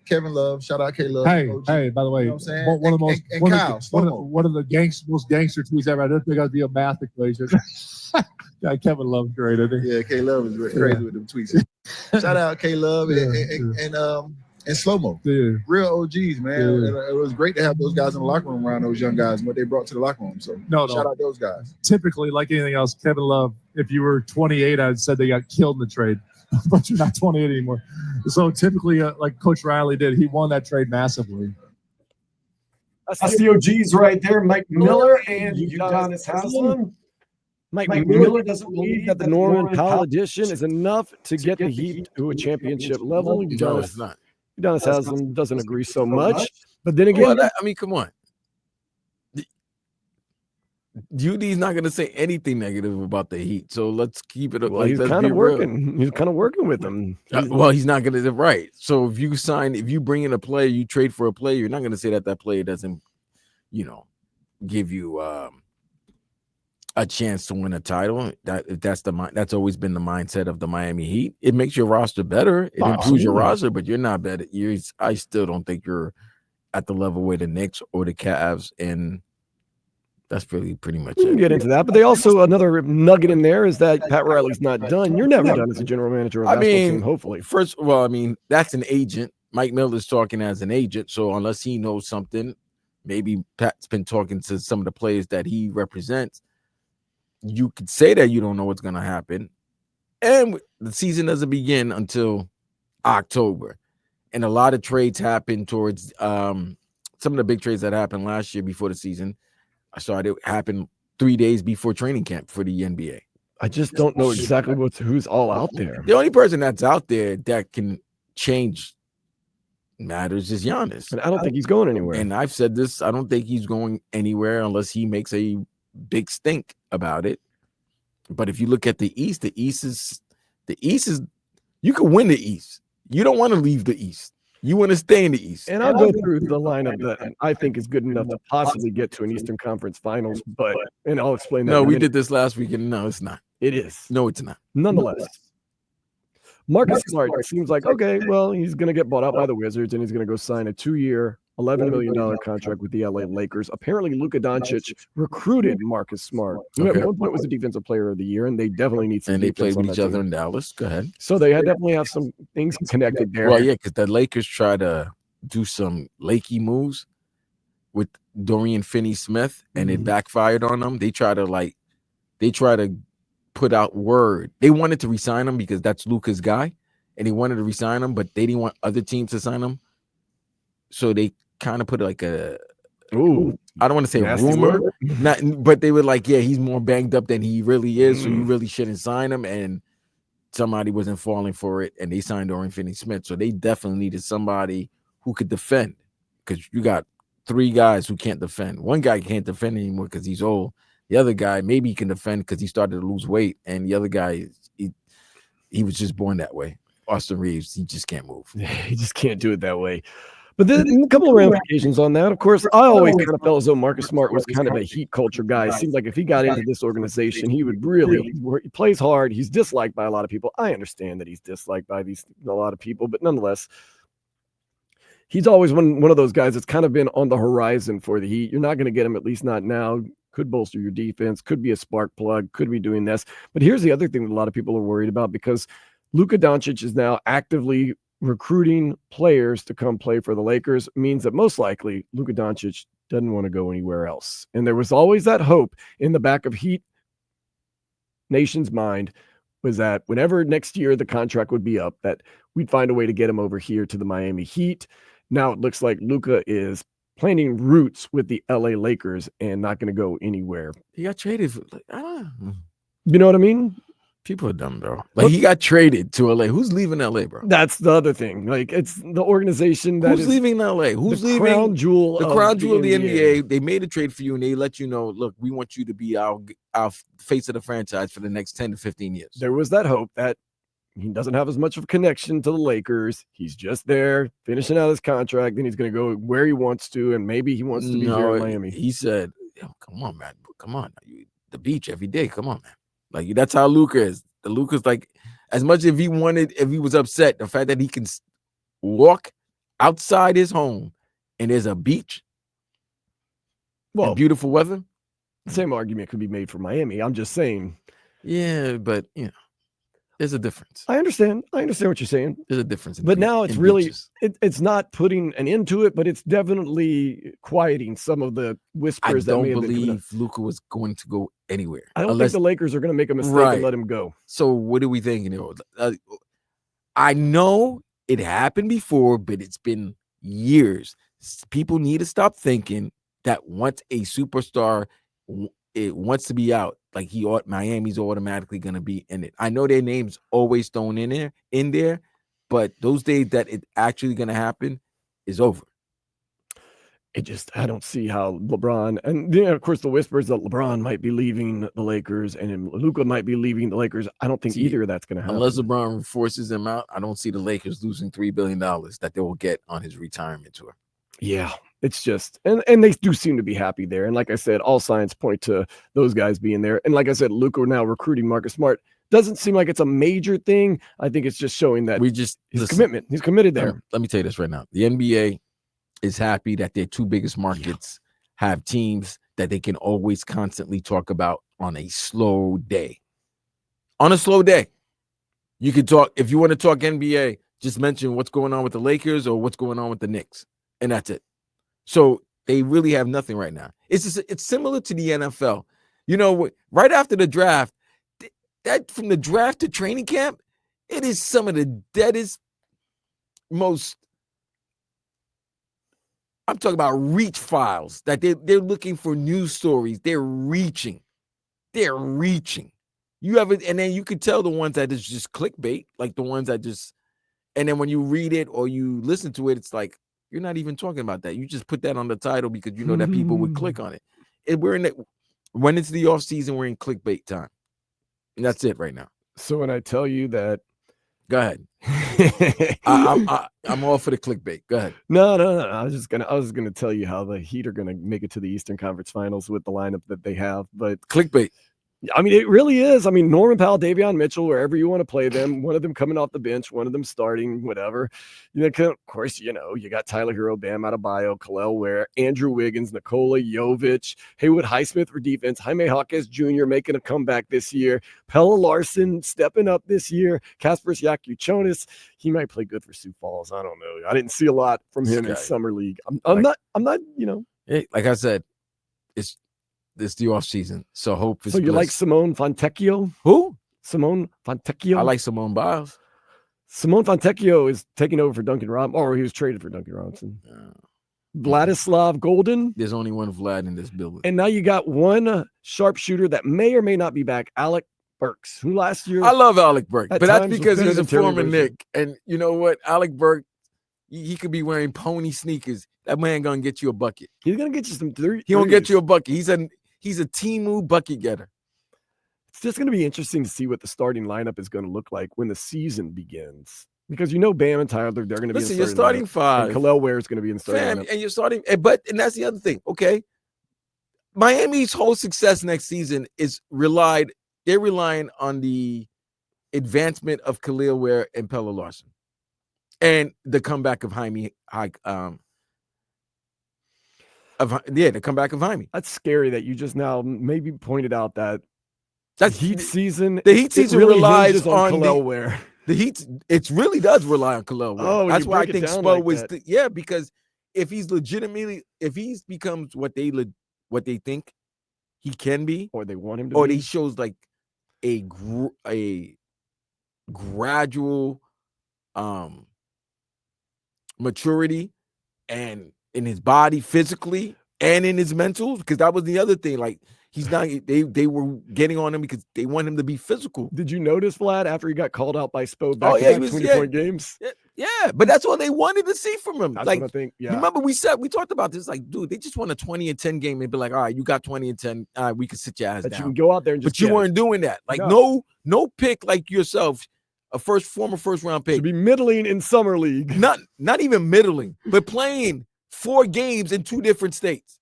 Kevin Love. Shout out Kel'el. Hey, by the way, you know what I'm saying? one of the most and Kyle, one of the most gangster tweets ever. I don't think I'd be a math equation. Yeah, Kevin Love great, isn't he? Yeah, K-Love is crazy with them tweets. Shout out K-Love and Slow-Mo. Yeah. Real OGs, man. Yeah. It was great to have those guys in the locker room around those young guys and what they brought to the locker room. So shout out those guys. Typically, like anything else, Kevin Love, if you were 28, I'd said they got killed in the trade. But you're not 28 anymore. So typically, like Coach Riley did, he won that trade massively. That's the OGs right there, Mike Miller and Udonis Haslem. Mike Miller doesn't believe that the Norman Powell addition is enough to get the Heat to a championship level. Udonis Haslem doesn't agree so much. But then again, come on. UD's not going to say anything negative about the Heat, so let's keep it. Well, he's kind of working. He's kind of working with them. He's not going to right. So if you bring in a player, you trade for a player, you're not going to say that player doesn't, give you a chance to win a title. That's always been the mindset of the Miami Heat. It makes your roster better. It improves your roster, but you're not better. I still don't think you're at the level where the Knicks or the Cavs, and that's really pretty much it. We can get into that, but they also, another nugget in there is that Pat Riley's not done. You're never done as a general manager of a basketball team, hopefully. First of all, that's an agent. Mike Miller's talking as an agent, so unless he knows something, maybe Pat's been talking to some of the players that he represents. You could say that you don't know what's going to happen. And the season doesn't begin until October. And a lot of trades happen towards some of the big trades that happened last year before the season. I saw it happen 3 days before training camp for the NBA. I just don't know exactly who's all out there. The only person that's out there that can change matters is Giannis. And I don't think he's going anywhere. And I've said this, I don't think he's going anywhere unless he makes a big stink about it. But if you look at the East is you can win the East. You don't want to leave the East. You want to stay in the East. And I'll go through the lineup that I think is good enough to possibly get to an Eastern Conference Finals. And I'll explain that. No, we did this last week, and no, it's not. It is. No, it's not. Nonetheless, Marcus Smart seems like, okay, well, he's going to get bought out by the Wizards, and he's going to go sign a 2-year, $11 million contract with the LA Lakers. Apparently, Luka Doncic recruited Marcus Smart, who at one point was the Defensive Player of the Year, and they definitely need some. And they played with each other in Dallas. Go ahead. So they definitely have some things connected there. Well, yeah, because the Lakers try to do some Lakey moves with Dorian Finney-Smith, and it backfired on them. They try to put out word. They wanted to re-sign him because that's Luka's guy, and they wanted to re-sign him, but they didn't want other teams to sign him. So they kind of put like I don't want to say rumor, but they were like, yeah, he's more banged up than he really is, so you really shouldn't sign him. And somebody wasn't falling for it, and they signed Dorian Finney-Smith. So they definitely needed somebody who could defend, because you got 3 guys who can't defend. One guy can't defend anymore because he's old. The other guy, maybe he can defend because he started to lose weight, and the other guy, he was just born that way. Austin Reeves, he just can't move. He just can't do it that way. But then a couple of ramifications on that. Of course, I always kind of felt as though Marcus Smart was kind of a Heat culture guy. It seems like if he got into this organization, he would really – he plays hard. He's disliked by a lot of people. I understand that he's disliked by a lot of people, but nonetheless, he's always one of those guys that's kind of been on the horizon for the Heat. You're not going to get him, at least not now. Could bolster your defense, could be a spark plug, could be doing this. But here's the other thing that a lot of people are worried about, because Luka Doncic is now actively recruiting players to come play for the Lakers, means that most likely Luka Doncic doesn't want to go anywhere else. And there was always that hope in the back of Heat Nation's mind, was that whenever next year the contract would be up, that we'd find a way to get him over here to the Miami Heat. Now it looks like Luka is planting roots with the LA Lakers and not going to go anywhere. He got traded. I don't know. You know what I mean? People are dumb, bro. Like, he got traded to LA. Who's leaving LA, bro? That's the other thing. Like, it's the organization that who's leaving LA? Who's leaving? Crown jewel. The crown jewel of the NBA. They made a trade for you, and they let you know, look, we want you to be our face of the franchise for the next 10 to 15 years. There was that hope that he doesn't have as much of a connection to the Lakers. He's just there finishing out his contract. Then he's going to go where he wants to, and maybe he wants to be here in Miami. He said, come on, man. Come on. The beach every day. Come on, man. Like, that's how Luka is. The Luka's like, as much if he was upset, the fact that he can walk outside his home and there's a beach and beautiful weather. Same argument could be made for Miami. I'm just saying. Yeah, but there's a difference. I understand what you're saying. There's a difference. But now it's really, it's not putting an end to it, but it's definitely quieting some of the whispers that may have been. I don't believe Luka was going to go anywhere. I don't think the Lakers are going to make a mistake and let him go. So what are we thinking? I know it happened before, but it's been years. People need to stop thinking that once a superstar wants to be out, like Miami's automatically going to be in it. I know their name's always thrown in there, but those days that it's actually going to happen is over. I don't see how LeBron, and of course the whispers that LeBron might be leaving the Lakers and Luka might be leaving the Lakers. I don't think either of that's going to happen. Unless LeBron forces him out, I don't see the Lakers losing $3 billion that they will get on his retirement tour. Yeah, it's just, and they do seem to be happy there. And like I said, all signs point to those guys being there. And like I said, Luka now recruiting Marcus Smart. Doesn't seem like it's a major thing. I think it's just showing that his commitment. He's committed there. Let me tell you this right now. The NBA is happy that their two biggest markets have teams that they can always constantly talk about on a slow day. On a slow day, you can talk. If you want to talk NBA, just mention what's going on with the Lakers or what's going on with the Knicks, and that's it. So they really have nothing right now. It's similar to the NFL. Right after the draft, that from the draft to training camp, it is some of the deadest, most. I'm talking about reach files that they're looking for news stories. They're reaching. You have it, and then you could tell the ones that is just clickbait, like the ones that just, and then when you read it or you listen to it, it's like you're not even talking about that. You just put that on the title because you know that people would click on it. When it's the off season, we're in clickbait time, and that's it right now. So when I tell you that. Go ahead. I'm all for the clickbait. Go ahead. No. I was gonna tell you how the Heat are gonna make it to the Eastern Conference Finals with the lineup that they have. But clickbait. I mean, it really is. I mean, Norman Powell, Davion Mitchell, wherever you want to play them, one of them coming off the bench, one of them starting, whatever. Of course, you got Tyler Hero, Bam Adebayo, Kel'el Ware, Andrew Wiggins, Nikola Jovic, Haywood Highsmith for defense, Jaime Jaquez Jr. making a comeback this year, Pella Larson stepping up this year, Kasper Siakam-Jonas. He might play good for Sioux Falls. I don't know. I didn't see a lot from him in summer league. I'm not. Hey, like I said, it's the off season, so hope is. So you like Simone Fontecchio? Who? Simone Fontecchio. I like Simone Biles. Simone Fontecchio is taking over for Duncan Robinson, or he was traded for Duncan Robinson. Vladislav Golden. There's only one Vlad in this building, and now you got one sharpshooter that may or may not be back, Alec Burks, who last year. I love Alec Burks, but that's because he's a former Knick, and you know what, Alec Burks, he could be wearing pony sneakers. That man gonna get you a bucket. He's gonna get you some three. He gonna get you a bucket. He's a Temu bucket getter. It's just going to be interesting to see what the starting lineup is going to look like when the season begins. Because Bam and Tyler, they're going to be in the starting five. Kel'el Ware is going to be in the starting lineup. And you're starting, and that's the other thing, okay? Miami's whole success next season they're relying on the advancement of Kel'el Ware and Pella Larson. And the comeback of the comeback of Jaime. That's scary that you just now maybe pointed out that that's Heat season. The Heat season really relies on Kel'el Ware. The Heat, it really does rely on Kel'el Ware. Oh, that's why I think Spo like was because if he becomes what they think he can be, or they want him to, or be. he shows like a gradual maturity and in his body physically and in his mental, because that was the other thing. Like he's not. They were getting on him because they want him to be physical. Did you notice, Vlad, after he got called out by Spo back to 20-point games? Yeah, but that's what they wanted to see from him. That's like, what I think. Yeah. Remember we talked about this. Like, dude, they just won a 20-10 game and be like, all right, you got 20 and 10. We could sit your ass down. You can go out there and just. But you weren't doing that. Like, no pick like yourself, a former first round pick, to be middling in summer league. Not even middling, but playing 4 games in 2 different states.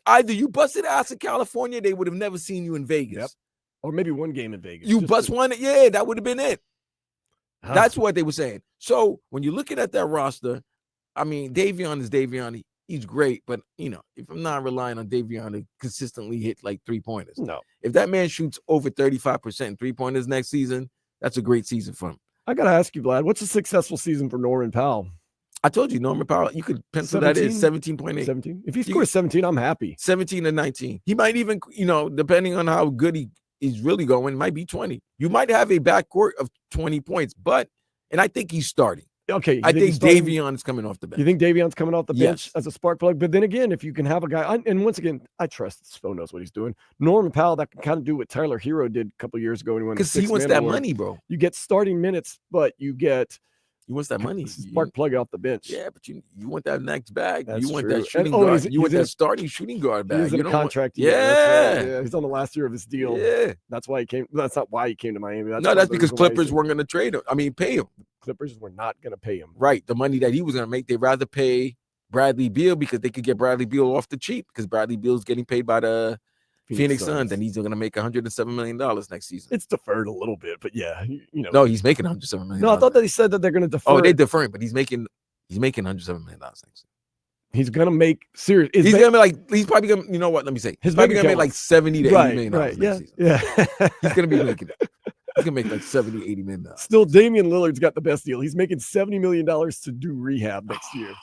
Either you busted ass in California, they would have never seen you in Vegas. Yep. Or maybe 1 game in Vegas. You bust one, that would have been it. That's what they were saying. So when you're looking at that roster, I mean, Davion is Davion. He's great, but if I'm not relying on Davion to consistently hit like 3-pointers, No. If that man shoots over 35% 3-pointers next season, that's a great season for him. I gotta ask you, Vlad, what's a successful season for Norman Powell? I told you, Norman Powell, you could pencil 17? that in 17.8. 17. If he scores 17, I'm happy. 17 to 19. He might even, depending on how good he's really going, might be 20. You might have a backcourt of 20 points, and I think he's starting. Okay. I think Davion is coming off the bench. You think Davion's coming off the bench Yes. as a spark plug? But then again, if you can have a guy, and once again, I trust Spo knows what he's doing. Norman Powell, that can kind of do what Tyler Hero did a couple years ago when he won the Because he wants that money, bro. You get starting minutes, but you get He wants that money. spark plug off the bench. Yeah, but you want that next bag. That's you want true. that shooting And, guard. You want that starting shooting guard bag. He's in a contract. Yeah. That's right. Yeah, he's on the last year of his deal. Yeah. That's why he came. That's not why he came to Miami. That's because Clippers weren't going to trade him. I mean, pay him. Clippers were not going to pay him. Right. The money that he was going to make, they'd rather pay Bradley Beal because they could get Bradley Beal off the cheap because Bradley Beal's getting paid by the Phoenix Suns, and he's going to make $107 million next season. It's deferred a little bit, but yeah, No, he's making $107 million. No, I thought that he said that they're going to defer. Oh, they're deferring, but he's making $107 million next season. He's going to make serious. He's going to be he's probably going to, you know what? Let me say, he's probably going to make like $70 to $80 million next season. Yeah. He's going to be making it. He's going to make like $70, $80 million. Still, Damian Lillard's got the best deal. He's making $70 million to do rehab next year.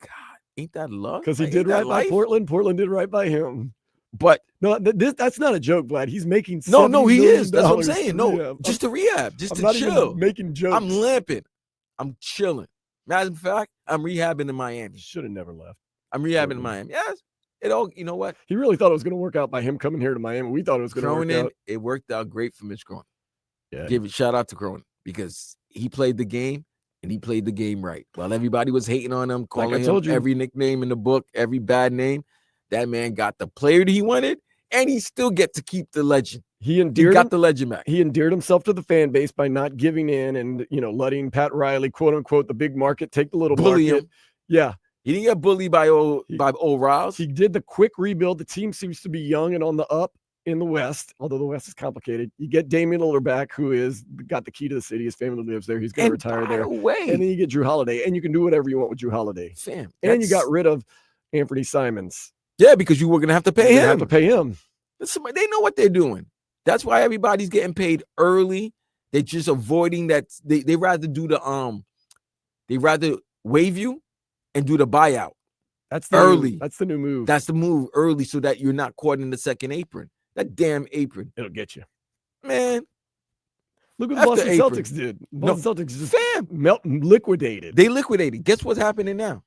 God, ain't that luck? Because he did right by Portland. Portland did right by him. But no, that's not a joke, Vlad. He's making no, he is. That's what I'm $70 saying. No, just to rehab, just to not chill. Even making jokes. I'm limping. I'm chilling. Matter of fact, I'm rehabbing in Miami. Should have never left. I'm rehabbing in Miami. Yes. It all. You know what? He really thought it was going to work out by him coming here to Miami. We thought it was going to work out. It worked out great for Mitch Cronin. Yeah. Give it shout out to Cronin because he played the game and he played the game right. While everybody was hating on him, calling him every nickname in the book, every bad name, that man got the player that he wanted. And he still get to keep the legend. He got the legend back. He endeared himself to the fan base by not giving in and letting Pat Riley, quote unquote, the big market take the little bully market. Him. Yeah. He didn't get bullied by old Riles. He did the quick rebuild. The team seems to be young and on the up in the West, although the West is complicated. You get Damian Lillard back, who is got the key to the city. His family lives there. He's going to retire there. And then you get Drew Holiday, and you can do whatever you want with Drew Holiday. And you got rid of Anthony Simons. Yeah, because you were going to have to pay him. They know what they're doing. That's why everybody's getting paid early. They're just avoiding that. They rather do they rather waive you and do the buyout. That's early. That's the new move. That's the move early so that you're not caught in the second apron. That damn apron. It'll get you. Man. Look what the Boston Celtics did. Boston Celtics just liquidated. They liquidated. Guess what's happening now?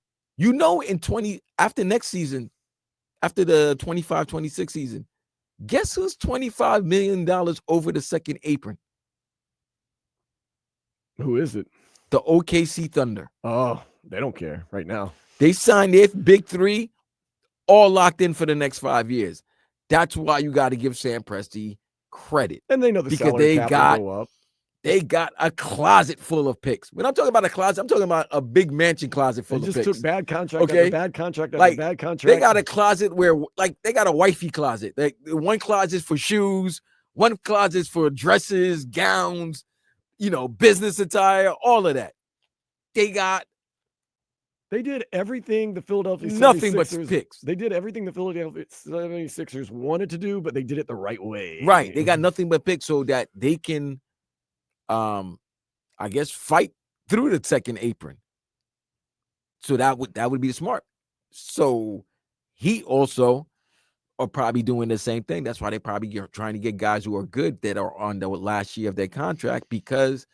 After next season, after the 25-26 season, guess who's $25 million over the second apron? Who is it? The OKC Thunder. Oh, they don't care right now. They signed their big three, all locked in for the next 5 years. That's why you got to give Sam Presti credit. And they know the salary cap will go up. They got a closet full of picks. When I'm talking about a closet, I'm talking about a big mansion closet full of picks. They just took bad contract after bad contract after bad contract. They got a closet where, they got a wifey closet. One closet for shoes, one closet for dresses, gowns, business attire, all of that. They did everything the Philadelphia 76ers. Nothing but picks. They did everything the Philadelphia 76ers wanted to do, but they did it the right way. Right. They got nothing but picks so that they can I guess fight through the second apron. So that would be smart. So he also are probably doing the same thing. That's why they probably are trying to get guys who are good that are on the last year of their contract, because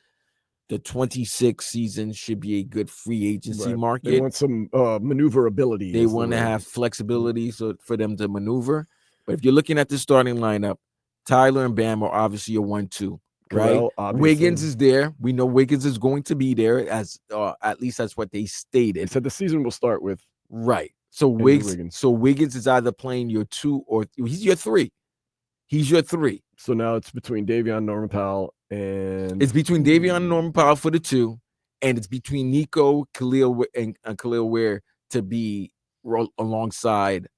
the 26 season should be a good free agency market. They want some maneuverability. They want to have flexibility for them to maneuver. But if you're looking at the starting lineup, Tyler and Bam are obviously a 1-2. Right, Wiggins is there. We know Wiggins is going to be there, as at least that's what they stated. They said the season will start with So Wiggins is either playing your 2 or he's your 3. He's your 3. So now it's between Davion, Norman Powell, and it's between Davion and Norman Powell for the 2, and it's between Nico, Kel'el, and Kel'el Ware to be alongside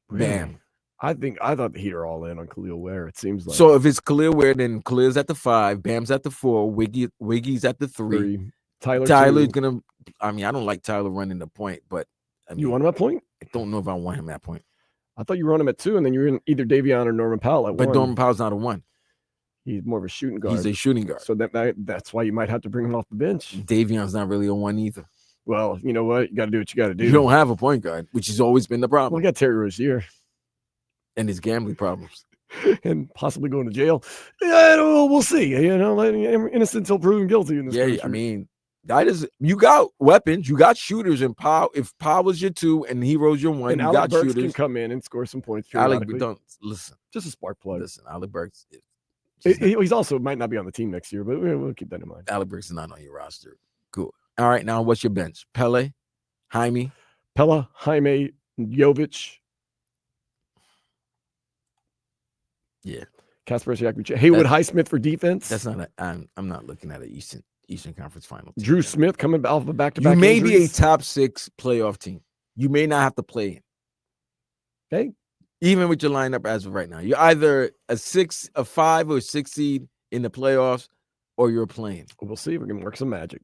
Bam. I thought the Heat are all in on Kel'el Ware. It seems like. So if it's Kel'el Ware, then Khalil's at the 5, Bam's at the 4, Wiggy's at the 3. Tyler's gonna. I mean, I don't like Tyler running the point, but I mean, you want him at point? I don't know if I want him at point. I thought you were on him at 2, and then you were in either Davion or Norman Powell at 1. But Norman Powell's not a 1. He's more of a shooting guard. He's a shooting guard. So that's why you might have to bring him off the bench. Davion's not really a 1 either. Well, you know what? You got to do what you got to do. You don't have a point guard, which has always been the problem. We got Terry Rozier. And his gambling problems. And possibly going to jail. Yeah, I don't know. We'll see. You know, innocent until proven guilty in this country. I mean, that is, you got weapons, you got shooters, and Powell. If Powell was your 2 and Hero's your 1, and you Alec got Burks shooters. can come in and score some points. Alec, don't listen. Just a spark plug. Listen, Alec Burks. He's also might not be on the team next year, but we'll keep that in mind. Alec Burks is not on your roster. Cool. All right, now what's your bench? Pele, Jaime, Jovic. Yeah. Kasper Siakam, Haywood Highsmith for defense. That's not I'm not looking at an Eastern Conference final team. Drew Smith coming off of back-to-back. You may injuries. be a top 6 playoff team. You may not have to play in. Okay. Even with your lineup as of right now. You're either a 5 or 6 seed in the playoffs, or you're playing. We'll see if we can work some magic.